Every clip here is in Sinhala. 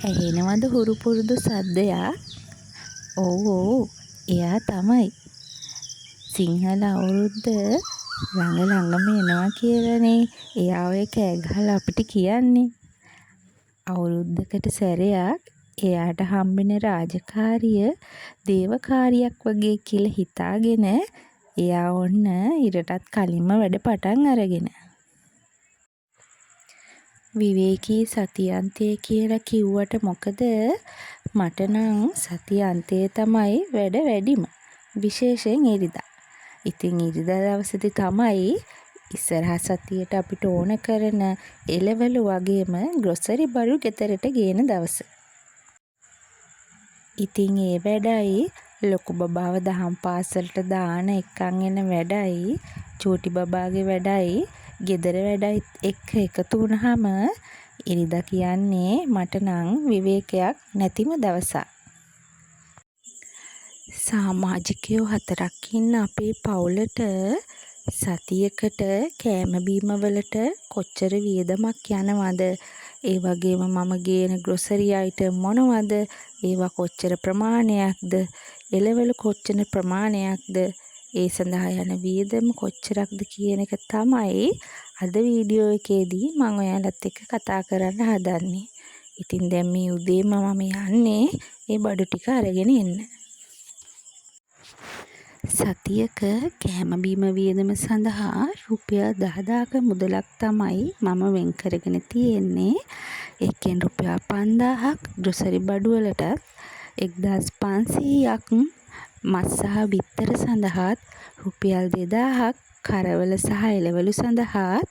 ඇහෙනවද හුරු පුරුදු සද්දයක්? ඔව් ඔව් එයා තමයි. සිංහල අවුරුද්ද ළඟම එනවා කියලානේ එයා ඔය කෑ ගහලා අපිට කියන්නේ. අවුරුද්දකට සැරයක් එයාට හම්බෙන රාජකාරිය දේවකාරියක් වගේ කියලා හිතාගෙන එයා ඔන්න ඉරටත් කලින්ම වැඩ පටන් අරගෙන. විවේකී සතියන්තය කියලා කිව්වට මොකද මට නම් සතිය අන්තයේ තමයි වැඩ වැඩිම. විශේෂයෙන් ඉරිදා. ඉතින් ඉරිදා දවසේදී තමයි ඉස්සරහ සතියට අපිට ඕන කරන එළවලු වගේම ග්‍රොසරි බඩු ගෙදරට ගේන දවස. ඉතින් ඒ වැඩයි ලොකු බබාව දහම් පාසලට දාන එක්කන් එන වැඩයි චූටි බබාගේ වැඩයි ගෙදර වැඩයි එක්ක එකතු වුණාම ඉරිදා කියන්නේ මට නම් විවේකයක් නැතිම දවසක්. සමාජිකයෝ 4ක් ඉන්න අපේ පවුලට සතියකට කෑම බීම වලට කොච්චර වියදමක් යනවද? ඒ වගේම මම ගේන ග්‍රොසරි අයිටම් මොනවද? ඒවා කොච්චර ප්‍රමාණයක්ද? එළවලු කොච්චර ප්‍රමාණයක්ද? ඒ සඳහා යන වියදම කොච්චරක්ද කියන එක තමයි අද වීඩියෝ එකේදී මම ඔයාලත් එක්ක කතා කරන්න හදන්නේ. ඉතින් දැන් මේ උදේම මම යන්නේ ඒ බඩු ටික අරගෙන එන්න. සතියක කෑම බීම වියදම සඳහා රුපියල් 10000ක මුදලක් තමයි මම වෙන් කරගෙන තියෙන්නේ. ඒකෙන් රුපියල් 5000ක් ග්‍රොසරි බඩු වලටත් 1500ක් මස් සහ බිත්තර සඳහාත් රුපියල් 2000ක් කරවල සහ එළවලු සඳහාත්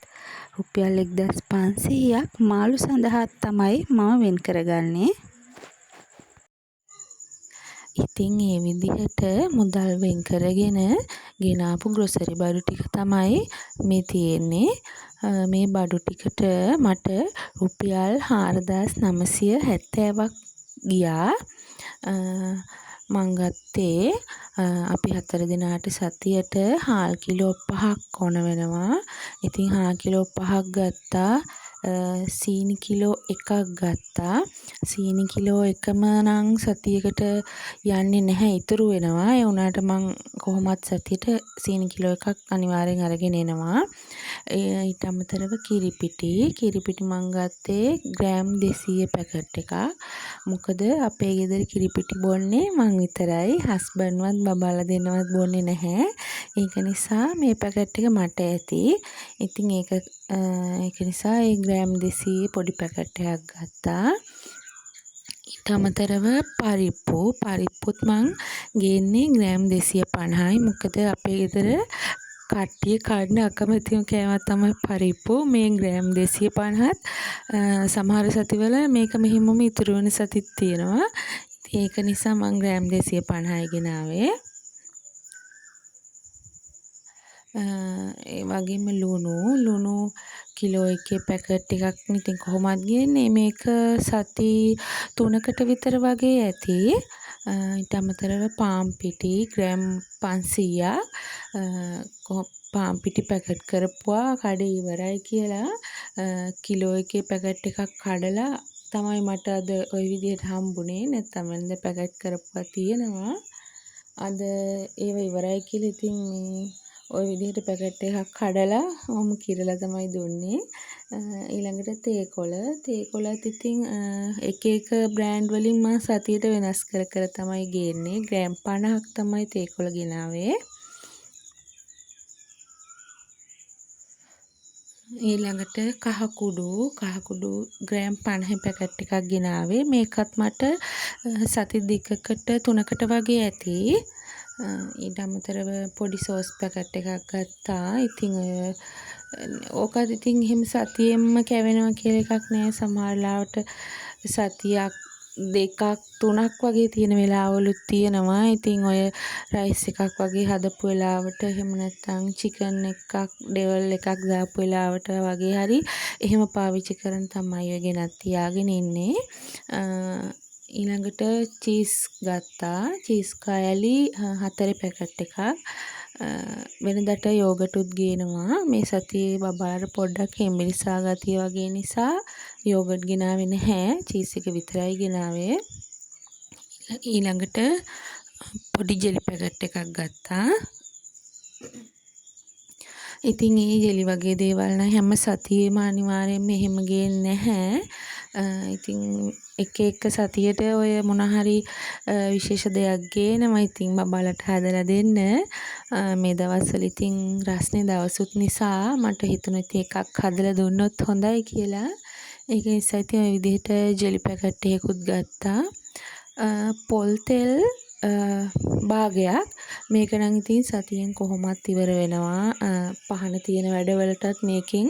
රුපියල් 1500ක් මාළු සඳහාත් තමයි මම වෙන් කරගන්නේ. ඉතින් ඒ විදිහට මුදල් වෙන් කරගෙන ගෙනාපු ග්‍රොසරි බඩු ටික තමයි මේ තියෙන්නේ. මේ බඩු ටිකට මට රුපියල් 4970ක් ගියා. මං ගත්තේ අපි 4 දිනාට සතියට හාල් කිලෝ 5ක් ඕන වෙනවා. ඉතින් හාල් කිලෝ 5ක් ගත්තා. සීනි කිලෝ 1ක් ගත්තා. සීනි කිලෝ එකම නම් සතියකට යන්නේ නැහැ, ඉතුරු වෙනවා. ඒ වුණාට මං කොහොමත් සතියට සීනි කිලෝ 1ක් අනිවාර්යෙන් අරගෙන එනවා. ඊට අමතරව කිරිපිටි මං ගත්තේ ග්‍රෑම් 200 පැකට් එකක්. මොකද අපේ ගෙදර කිරිපිටි බොන්නේ මං විතරයි. හස්බන්ඩ්වත් බබාලා දෙන්නවත් බොන්නේ නැහැ. ඒක නිසා මේ පැකට් එක මට ඇති. ඉතින් ඒක නිසා ඒ ග්‍රෑම් 200 පොඩි පැකට් එකක් ගත්තා. ඊට අමතරව පරිප්පුත් මං ගේන්නේ ග්‍රෑම් 250යි. මොකද අපේ ගෙදර කට්ටිය කන්න අකමැතිම කෑම තමයි පරිප්පු. මේ ග්‍රෑම් 250ත් සමහර සතිවල මේක මෙහෙමම ඉතුරු වෙන සතිත් තියෙනවා. ඒක නිසා මං ග්‍රෑම් 250යි ගෙනාවේ. ඒ වගේම ලුණු කිලෝ එකේ පැකට් එකක් ඉතින් කොහොමද ගේන්නේ? මේක සති 3කට විතර වගේ ඇති. ඊට අමතරව පාන් පිටි ග්‍රෑම් 500ක් පාන් පිටි පැකට් කරපුවා කඩේ ඉවරයි කියලා කිලෝ එකේ පැකට් එකක් කඩලා තමයි මට අද ওই විදිහට හම්බුනේ. නැත්නම් වෙනද පැකට් කරපුවා තියෙනවා. අද ඒව ඉවරයි කියලා ඉතින් මේ ওই විදිහට පැකට් එකක් කඩලා ඔහොම කිරලා තමයි දුන්නේ. ඊළඟට තේකොළත් ඉතින් එක බ්‍රෑන්ඩ් වලින් මම සතියට වෙනස් කර තමයි ගේන්නේ. ග්‍රෑම් 50ක් තමයි තේකොළ ගෙනාවේ. ඊළඟට කහ කුඩු ග්‍රෑම් 50 පැකට් එකක් ගෙනාවේ. මේකත් මට සති 2කට 3කට වගේ ඇති. ඊට අමතරව පොඩි සෝස් පැකට් එකක් ගත්තා. ඉතින් ඕකත් ඉතින් එහෙම සතියෙම කැවෙනවා කියලා එකක් නෑ. සමහර ලාවට සතියක් 2ක් 3ක් වගේ තියෙන වෙලාවලුත් තියෙනවා. ඉතින් ඔය රයිස් එකක් වගේ හදපු වෙලාවට එහෙම නැත්නම් චිකන් එකක් ඩෙවල් එකක් දාපු වෙලාවට වගේ හරි එහෙම පාවිච්චි කරන් තමයි ඔය ගෙනත් තියාගෙන ඉන්නේ. ඊළඟට චීස් ගත්තා. චීස් කෑලි 4 පැකට් එකක්. වෙනදට යෝගටුත් ගේනවා. මේ සතියේ බබාලට පොඩ්ඩක් හෙම්බිරිසා ගතිය වගේ නිසා යෝගට් ගෙනාවේ නැහැ. චීස් එක විතරයි ගෙනාවේ. ඊළඟට පොඩි ජෙලි පැකට් එකක් ගත්තා. ඉතින් ඒ ජෙලි වගේ දේවල් නම් හැම සතියේම අනිවාර්යයෙන්ම එහෙම ගේන්නේ නැහැ. ඉතින් එක සතියට ඔය මොන හරි විශේෂ දෙයක් ගේනවා. ඉතින් බබාලට හදලා දෙන්න. මේ දවස්වල ඉතින් රස්නේ දවසුත් නිසා මට හිතුණා ඉතින් එකක් හදලා දුන්නොත් හොඳයි කියලා. ඒක නිසා ඉතින් ওই විදිහට ජෙලි පැකට් එකකුත් ගත්තා. පොල් තෙල් භාගයක්. මේක නම් ඉතින් සතියෙන් කොහොමත් ඉවර වෙනවා. පහන තියෙන වැඩවලටත් මේකෙන්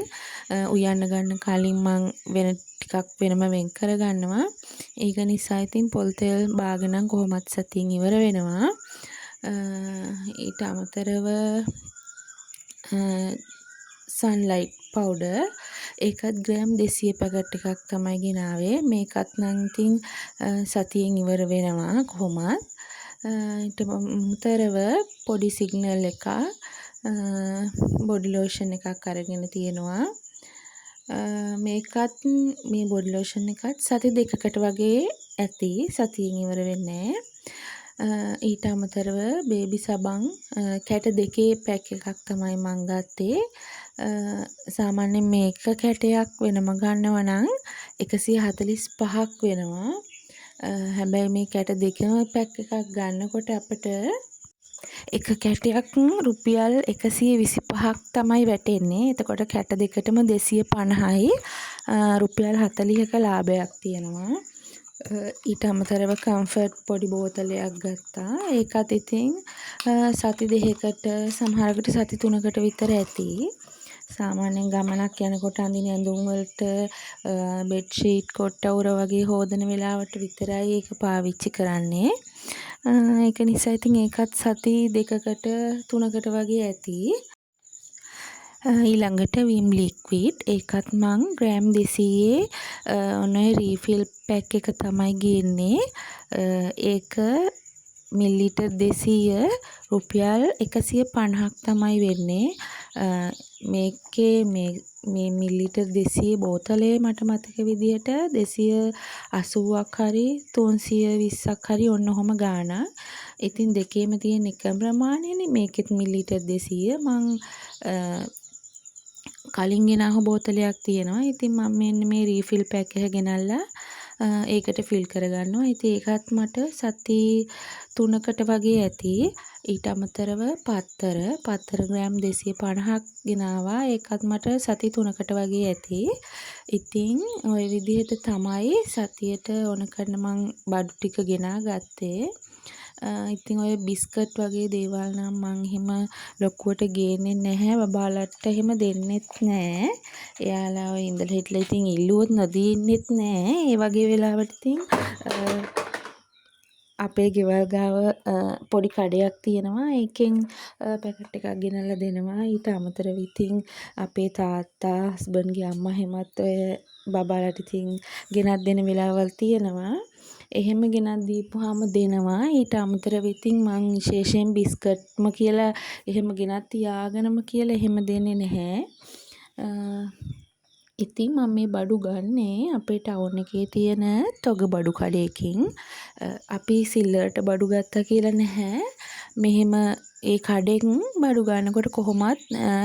උයන්න ගන්න කලින් මං වෙන ටිකක් වෙනම වෙන් කර ගන්නවා. ඒක නිසා ඉතින් පොල් තෙල් භාග නම් කොහොමත් සතියෙන් ඉවර වෙනවා. ඊට අමතරව සන්ලයිට් පවුඩර් ඒකත් ග්‍රෑම් 200 පැකට් එකක් තමයි ගෙනාවේ. මේකත් නම් ඉතින් සතියෙන් ඉවර වෙනවා කොහොමත්. ඊට අමතරව පොඩි සිග්නල් එකක් බොඩි ලෝෂන් එකක් අරගෙන තියෙනවා. මේකත් මේ බොඩි ලෝෂන් එකත් සති 2කට වගේ ඇති. සතියෙන් ඉවර වෙන්නේ ඊට අමතරව බේබි සබන් කැට 2 පැක් එකක් තමයි මං ගත්තේ. සාමාන්‍යයෙන් මේක කැටයක් වෙනම ගන්නවා නම් 145ක් වෙනවා. හැබැයි මේ කැට 2ම පැක් එකක් ගන්නකොට අපිට එක කැටයක් රුපියල් 125ක් තමයි වැටෙන්නේ. එතකොට කැට දෙකටම 250යි. රුපියල් 40ක ලාභයක් තියෙනවා. ඊට අමතරව කම්ෆර්ට් පොඩි බෝතලයක් ගත්තා. ඒකත් ඉතින් සති 2කට සමහරකට සති 3කට විතර ඇති. සාමාන්‍යයෙන් ගමනක් යනකොට අඳින ඇඳුම් වලට බෙඩ් ෂීට් කොට්ටවුර වගේ හොදන වෙලාවට විතරයි ඒක පාවිච්චි කරන්නේ. ඒක නිසා ඉතින් ඒකත් සති 2කට 3කට වගේ ඇති. ඊළඟට විම් ලික්විඩ් ඒකත් මං ග්‍රෑම් 200 ඔනේ රීෆිල් පැක් එක තමයි ගේන්නේ. ඒක මිලිලිටර් 200 රුපියල් 150ක් තමයි වෙන්නේ. මේකේ මේ මිලිලිටර් 200 බෝතලේ මට මතක විදිහට 280ක් හරි 320ක් හරි ඔන්න ඔහොම ගාණක්. ඉතින් දෙකේම තියෙන එකම ප්‍රමාණයනේ. මේකෙත් මිලිලිටර් 200 මං කලින් ගෙනාව බෝතලයක් තියෙනවා. ඉතින් මම මෙන්න මේ රීෆිල් පැක් එක ගෙනල්ලා ඒකට ෆිල් කරගන්නවා. ඉතින් ඒකත් මට සති 3කට වගේ ඇති. ඊට අමතරව පත්තර ග්‍රෑම් 250ක් ගෙනාවා. ඒකත් මට සති 3කට වගේ ඇති. ඉතින් ওই විදිහට තමයි සතියට ඕන කරන මං බඩු ටික ගෙනා ගත්තේ. ඉතින් ඔය බිස්කට් වගේ දේවල් නම් මං එහෙම ලොකුවට ගේන්නේ නැහැ. බබාලට එහෙම දෙන්නෙත් නැහැ. එයාලා ඔය ඉඳලා හිටලා ඉතින් ඉල්ලුවොත් නොදීන්නෙත් නැහැ. ඒ වගේ වෙලාවට ඉතින් අපේ ගෙවල් ගාව පොඩි කඩයක් තියෙනවා. ඒකෙන් පැකට් එකක් ගෙනල්ලා දෙනවා. ඊට අමතරව ඉතින් අපේ තාත්තා හස්බන්ඩ්ගේ අම්මා හැමත් ඔය බබාලට ඉතින් ගෙනත් දෙන වෙලාවල් තියෙනවා. එහෙම ගෙනත් දීපුවාම දෙනවා. ඊට අමතරව ඉතින් මං විශේෂයෙන් බිස්කට්ම කියලා එහෙම ගෙනත් තියාගෙනම කියලා එහෙම දෙන්නේ නැහැ. ඉතින් මම මේ බඩු ගන්නේ අපේ ටවුන් එකේ තියෙන තොග බඩු කඩේකින්. අපි සිල්ලරට බඩු ගත්තා කියලා නැහැ. මෙහෙම ඒ කඩෙන් බඩු ගන්නකොට කොහොමත්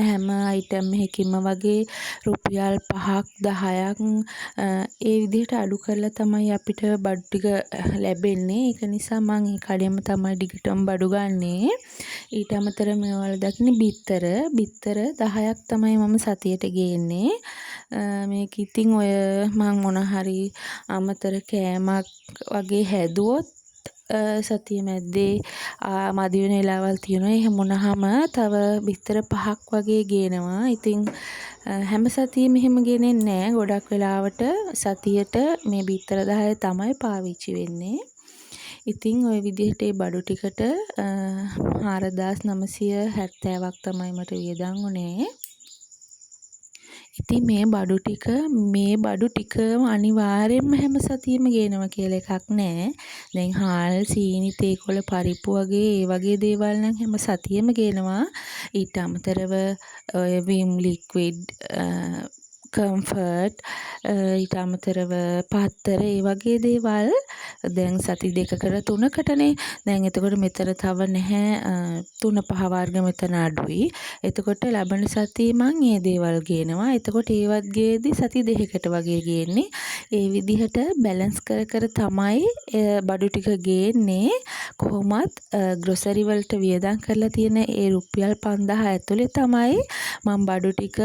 හැම අයිටම් එකකින්ම වගේ රුපියල් 5ක් 10ක් ඒ විදිහට අඩු කරලා තමයි අපිට බඩු ටික ලැබෙන්නේ. ඒක නිසා මම මේ කඩෙම තමයි ඩිගටම බඩු ගන්නේ. ඊට අමතරව මේවල දකින්න බිත්තර 10ක් තමයි මම සතියට ගේන්නේ. මේක ඉතින් ඔය මං මොන හරි අමතර කෑමක් වගේ හැදුවොත් සතිය මැද්දේ මදි වෙන වෙලාවල් තියෙනවා. එහෙම වුණාම තව බිත්තර 5ක් වගේ ගේනවා. ඉතින් හැම සතියෙම එහෙම ගෙනෙන්නේ නැහැ. ගොඩක් වෙලාවට සතියට මේ බිත්තර 10 තමයි පාවිච්චි වෙන්නේ. ඉතින් ওই විදිහට ඒ බඩු ටිකට 4970ක් තමයි මට වියදම් වුණේ. ඉතින් මේ බඩු ටිකම අනිවාර්යෙන්ම හැම සතියෙම ගේනවා කියලා එකක් නැහැ. දැන් හාල්, සීනි, තේ කොළ, පරිප්පු වගේ ඒ වගේ දේවල් නම් හැම සතියෙම ගේනවා. ඊට අමතරව ඔය විම් ලික්විඩ්, කම්ෆර්ට්, ඊට අමතරව පත්තර ඒ වගේ දේවල් දැන් සති 2කට 3කටනේ. දැන් එතකොට මෙතන තව නැහැ 3-5 වර්ග මෙතන අඩුයි. එතකොට ලබන සතියේ මං මේ දේවල් ගේනවා. එතකොට ඒවත් ගේද්දි සති 2කට වගේ ගේන්නේ. ඒ විදිහට බැලන්ස් කර කර තමයි බඩු ටික ගේන්නේ. කොහොමත් ග්‍රොසරි වලට වියදම් කරලා තියෙන ඒ රුපියල් 5000 ඇතුලේ තමයි මම බඩු ටික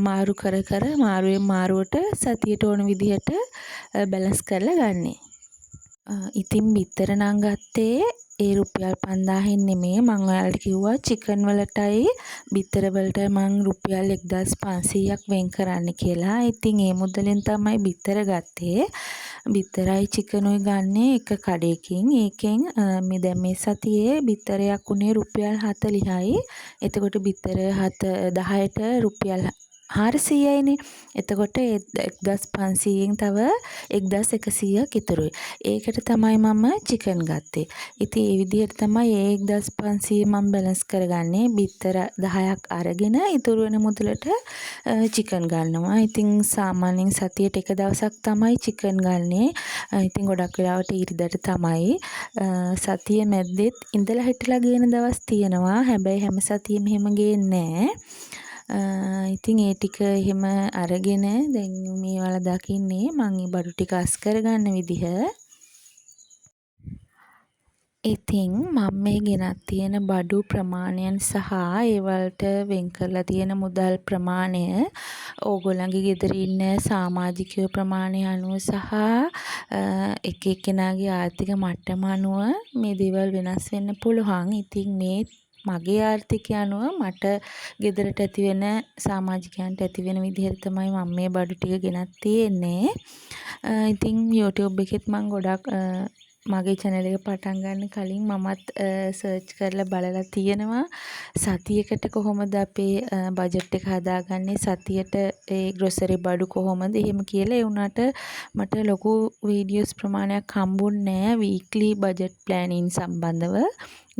මාරු කර කර මාරුවෙන් මාරුවට සතියට ඕන විදිහට බැලන්ස් කරලා ගන්නෙ. ඉතින් බිත්තර නම් ගත්තේ ඒ රුපියල් 5000න් නෙමෙයි. මම ඔයාලට කිව්වා චිකන් වලටයි බිත්තර වලටයි මම රුපියල් 1500ක් වෙන් කරන්න කියලා. ඉතින් ඒ මුදලෙන් තමයි බිත්තර ගත්තේ. බිත්තරයි චිකනුයි ගන්නේ එක කඩේකින්. ඒකෙන් දැන් මේ සතියේ බිත්තරයක් උනේ රුපියල් 40යි. එතකොට බිත්තර 10ට රුපියල් 400යිනේ. එතකොට 1500න් තව 1100ක් ඉතුරුයි. ඒකට තමයි මම චිකන් ගත්තේ. ඉතින් ඒ විදිහට තමයි ඒ 1500 මම බැලන්ස් කරගන්නේ. බිත්තර 10ක් අරගෙන ඉතුරු වෙන මුදලට චිකන් ගන්නවා. ඉතින් සාමාන්‍යයෙන් සතියට එක දවසක් තමයි චිකන් ගන්නෙ. ඉතින් ගොඩක් වෙලාවට ඉරිදට තමයි. සතිය මැද්දෙත් ඉඳලා හිටලා ගේන දවස් තියෙනවා. හැබැයි හැම සතියෙම එහෙම ගේන්නේ නැහැ. ඉතින් ඒ ටික එහෙම අරගෙන දැන් මේ වල දකින්නේ මම මේ බඩු ටික අස් කරගන්න විදිහ. ඉතින් මම මේ ගෙනත් තියෙන බඩු ප්‍රමාණයන් සහ ඒ වලට වෙන් කරලා තියෙන මුදල් ප්‍රමාණය ඕගොල්ලන්ගේ ගෙදර ඉන්න සමාජිකයෝ ප්‍රමාණය අනුව සහ එක එක්කෙනාගේ ආර්ථික මට්ටම අනුව මේ දේවල් වෙනස් වෙන්න පුළුවන්. ඉතින් මේ මගේ ආර්ථිකය අනුව මට ගෙදරට ඇති වෙන සමාජිකයන්ට ඇති වෙන විදිහට තමයි මම මේ බඩු ටික ගෙනත් තියෙන්නේ. ඉතින් YouTube එකෙත් මම ගොඩක් මගේ channel එක පටන් ගන්න කලින් මමත් සර්ච් කරලා බලලා තියෙනවා සතියකට කොහොමද අපේ බජට් එක හදාගන්නේ, සතියට ඒ ග්‍රොසරි බඩු කොහොමද එහෙම කියලා. ඒ වුණාට මට ලොකු වීඩියෝස් ප්‍රමාණයක් හම්බුන්නේ නැහැ වීක්ලි බජට් ප්ලෑනින් සම්බන්ධව.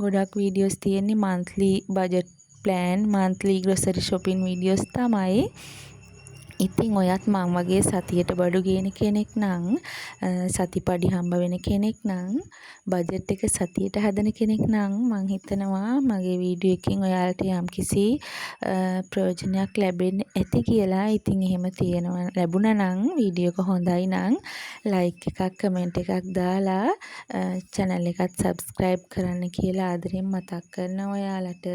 ගොඩක් වීඩියෝස් තියෙන්නේ monthly budget plan, monthly grocery shopping videos තමයි. ඉතින් ඔයත් මං වගේ සතියට බඩු ගේන කෙනෙක් නම්, සතිපඩි හම්බ වෙන කෙනෙක් නම්, බජට් එක සතියට හදන කෙනෙක් නම් මං හිතනවා මගේ වීඩියෝ එකෙන් ඔයාලට යම්කිසි ප්‍රයෝජනයක් ලැබෙන්න ඇති කියලා. ඉතින් එහෙම තියෙනවා ලැබුණා නම් වීඩියෝ එක හොඳයි නම් ලයික් එකක් කමෙන්ට් එකක් දාලා channel එකත් subscribe කරන්න කියලා ආදරෙන් මතක් කරනවා ඔයාලට.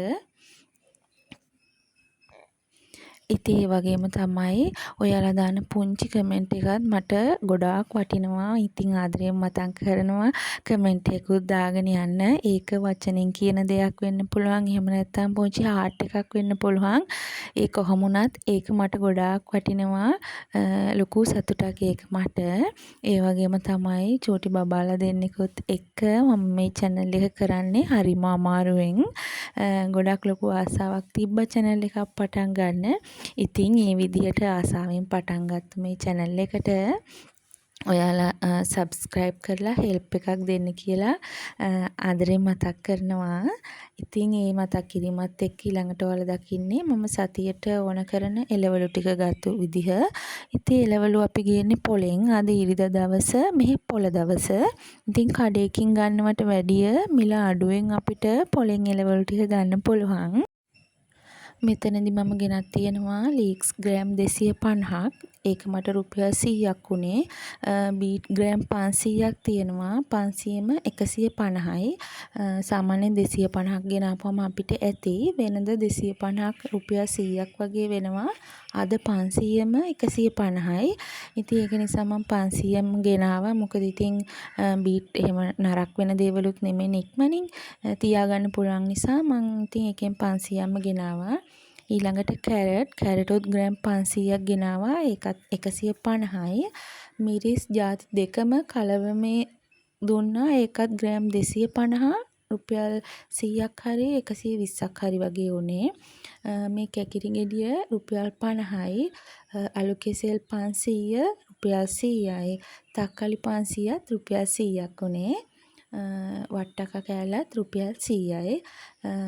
ඉතින් ඒ වගේම තමයි ඔයාලා දාන පුංචි කමෙන්ට් එකත් මට ගොඩාක් වටිනවා. ඉතින් ආදරයෙන් මතක් කරනවා කමෙන්ට් එකකුත් දාගෙන යන්න. ඒක වචනෙන් කියන දෙයක් වෙන්න පුළුවන්. එහෙම නැත්නම් පුංචි හાર્ට් එකක් වෙන්න පුළුවන්. ඒ කොහොම වුණත් ඒක මට ගොඩාක් වටිනවා. ලොකු සතුටක් ඒක මට. ඒ වගේම තමයි චූටි බබාලා දෙන්නෙකුත් එක්ක මම මේ channel එක කරන්නේ හරිම අමාරුවෙන්. ගොඩක් ලොකු ආසාවක් තිබ්බ channel එකක් පටන් ගන්න. ඉතින් මේ විදිහට ආසාවෙන් පටන් ගත්ත මේ channel එකට ඔයාලා subscribe කරලා help එකක් දෙන්න කියලා ආදරෙන් මතක් කරනවා. ඉතින් මේ මතක් කිරීමත් එක්ක ඊළඟට ඔයාලා දකින්නේ මම සතියට ඕන කරන එළවලු ටික ගත්ත විදිහ. ඉතින් එළවලු අපි ගේන්නේ පොලෙන්. අද ඉරිදා දවස මෙහි පොළ දවස. ඉතින් කඩේකින් ගන්නවට වැඩිය මිල අඩුවෙන් අපිට පොලෙන් එළවලු ටික ගන්න පුළුවන්. මෙතනදි මම ගෙනත් තියෙනවා ලීක්ස් ග්‍රෑම් 250ක්. ඒක මට රුපියල් 100ක් උනේ. බීට් ග්‍රෑම් 500ක් තියෙනවා. 500ම 150යි. සාමාන්‍යයෙන් 250ක් ගෙනාපුවම අපිට ඇති වෙනද 250ක් රුපියල් 100ක් වගේ වෙනවා. අද 500ම 150යි. ඉතින් ඒක නිසා මම 500ම ගෙනාවා. මොකද ඉතින් බීට් එහෙම නරක් වෙන දේවලුත් නෙමෙයි ඉක්මනින් තියාගන්න පුළුවන් නිසා මම ඉතින් එකෙන් 500ම ගෙනාවා. ඊළඟට කැරට් ග්‍රෑම් 500ක් ගෙනාවා. ඒකත් 150යි. මිරිස් ಜಾති දෙකම කලවමේ දුන්නා. ඒකත් ග්‍රෑම් 250. රුපියල් 100ක් හරි 120ක් හරි වගේ වුණේ. මේ කැකිරි ගෙඩිය රුපියල් 50යි. අලු කෙසෙල් 500 රුපියල් 100යි. තක්කලි 500ත් රුපියල් 100ක් වුණේ. වට්ටක්ක කෑල්ලත් රුපියල් 100යි.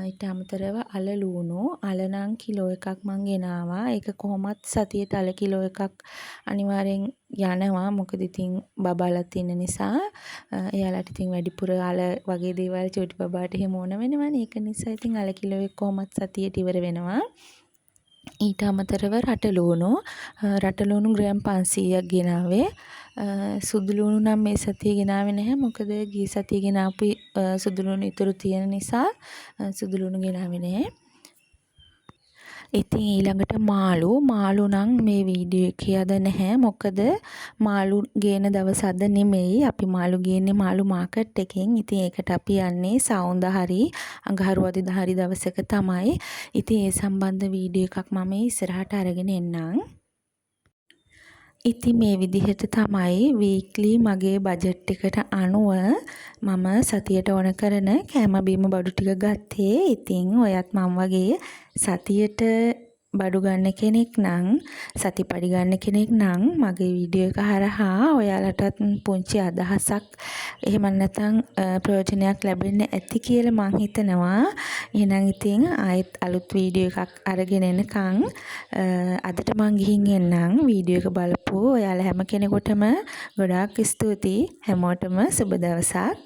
ඊට අමතරව අල ලුණු අල නම් කිලෝ එකක් මං ගෙනාවා. ඒක කොහොමත් සතියට අල කිලෝ එකක් අනිවාර්යෙන් යනවා. මොකද ඉතින් බබාලත් ඉන්න නිසා එයාලට ඉතින් වැඩිපුර අල වගේ දේවල් චූටි බබාට එහෙම ඕන වෙනවනේ. ඒක නිසා ඉතින් අල කිලෝ එක කොහොමත් සතියට ඉවර වෙනවා. ඊට අමතරව රටලුණු ග්‍රෑම් 500ක් ගෙනාවේ. සුදු ලුණු නම් මේ සතියේ ගෙනාවේ නැහැ. මොකද ගිය සතියේ ගෙනාපු සුදු ලුණු ඉතුරු තියෙන නිසා සුදු ලුණු ගෙනාවේ නැහැ. ඉතින් ඊළඟට මාළු නම් මේ වීඩියෝ එකේ අද නැහැ. මොකද මාළු ගේන දවස් අද නෙමෙයි. අපි මාළු ගේන්නේ මාළු මාකට් එකෙන්. ඉතින් ඒකට අපි යන්නේ සවුන්ද හරි අඟහරුවාදා හරි දවසක තමයි. ඉතින් ඒ සම්බන්ධ වීඩියෝ එකක් මම ඉස්සරහට අරගෙන එන්නම්. ඉතින් මේ විදිහට තමයි වීක්ලි මගේ බජට් එකට අනුව මම සතියට ඕන කරන කෑම බීම බඩු ටික ගත්තේ. ඉතින් ඔයත් මම වගේ සතියට බඩු ගන්න කෙනෙක් නම් සතිපඩි ගන්න කෙනෙක් නම් මගේ වීඩියෝ එක හරහා ඔයාලටත් පුංචි අදහසක් එහෙම නැත්නම් ප්‍රයෝජනයක් ලැබෙන්න ඇති කියලා මං හිතනවා. එහෙනම් ඉතින් ආයෙත් අලුත් වීඩියෝ එකක් අරගෙන එනකන් අදට මං ගිහින් එන්නම්. වීඩියෝ එක බලපු ඔයාලා හැම කෙනෙකුටම ගොඩාක් ස්තුතියි. හැමෝටම සුබ දවසක්.